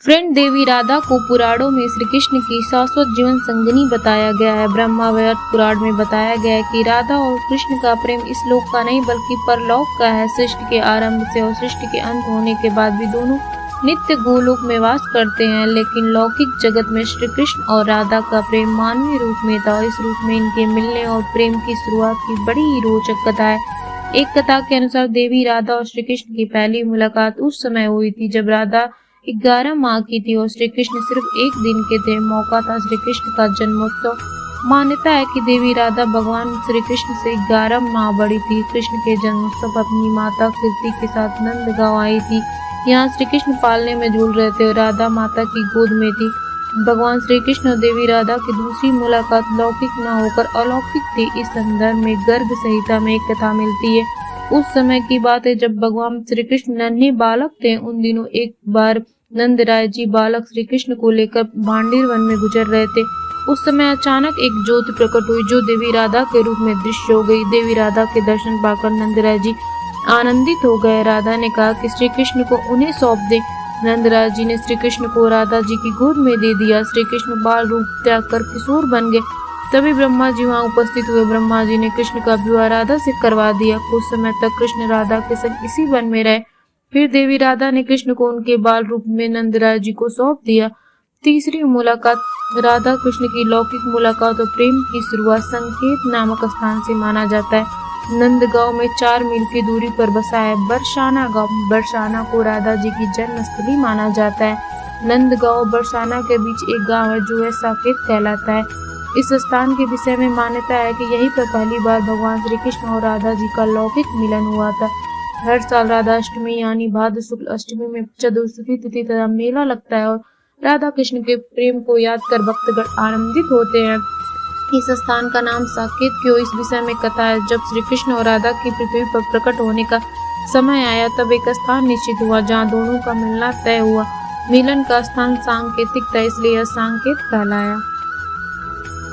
Friend, देवी राधा को पुराणों में श्री कृष्ण की शाश्वत जीवन संगिनी बताया गया है। ब्रह्मावैवर्त पुराण में बताया गया है कि राधा और कृष्ण का प्रेम इस लोक का नहीं बल्कि परलोक का है। सृष्टि के आरंभ से और सृष्टि के अंत होने के बाद भी दोनों नित्य गोलोक में वास करते हैं, लेकिन लौकिक जगत में श्री कृष्ण और राधा का प्रेम मानवीय रूप में था। इस रूप में इनके मिलने और प्रेम की शुरुआत की बड़ी ही रोचक कथा है। एक कथा के अनुसार देवी राधा और श्री कृष्ण की पहली मुलाकात उस समय हुई थी जब राधा 11 माह की थी और श्री कृष्ण सिर्फ एक दिन के थे। मौका था श्री कृष्ण का जन्मोत्सव। मान्यता है कि देवी राधा भगवान श्री कृष्ण से 11 माह बड़ी थी। कृष्ण के जन्मोत्सव पर अपनी माता कीर्ति के साथ नंदगांव आई थी। यहाँ श्री कृष्ण पालने में झूल रहे थे और राधा माता की गोद में थी। भगवान श्री कृष्ण और देवी राधा की दूसरी मुलाकात लौकिक न होकर अलौकिक थी। इस संदर्भ में गर्ग संहिता में एक कथा मिलती है। उस समय की बात है जब भगवान श्री कृष्ण नन्हे बालक थे। उन दिनों एक बार नंदराय जी बालक श्री कृष्ण को लेकर भांडीर वन में गुजर रहे थे। उस समय अचानक एक ज्योति प्रकट हुई जो देवी राधा के रूप में दृश्य हो गई। देवी राधा के दर्शन पाकर नंदराय जी आनंदित हो गए। राधा ने कहा कि श्री कृष्ण को उन्हें सौंप दे। नंदराय जी ने श्री कृष्ण को राधा जी की गोद में दे दिया। श्री कृष्ण बाल रूप त्याग कर किशोर बन गए। तभी ब्रह्मा जी वहाँ उपस्थित हुए। ब्रह्मा जी ने कृष्ण का विवाह राधा से करवा दिया। कुछ समय तक कृष्ण राधा के संग इसी वन में रहे। फिर देवी राधा ने कृष्ण को उनके बाल रूप में नंदराय जी को सौंप दिया। तीसरी मुलाकात राधा कृष्ण की लौकिक मुलाकात और प्रेम की शुरुआत संकेत नामक स्थान से माना जाता है। नंदगांव में 4 मील की दूरी पर बसा है बरसाना गांव। बरसाना को राधा जी की जन्मस्थली माना जाता है। नंदगांव और बरसाना के बीच एक गांव है जो है साकेत कहलाता है। इस स्थान के विषय में मान्यता है कि यहीं पर पहली बार भगवान श्री कृष्ण और राधा जी का लौकिक मिलन हुआ था। हर साल राधा अष्टमी यानी भाद्र शुक्ल अष्टमी में चतुर्थी तिथि तथा मेला लगता है और राधा कृष्ण के प्रेम को याद कर भक्तगण आनंदित होते हैं। इस स्थान का नाम साकेत क्यों, इस विषय में कथा है। जब श्री कृष्ण और राधा की पृथ्वी पर प्रकट होने का समय आया तब एक स्थान निश्चित हुआ जहाँ दोनों का मिलना तय हुआ। मिलन का स्थान सांकेतिक था, इसलिए यह सांकेत कहलाया।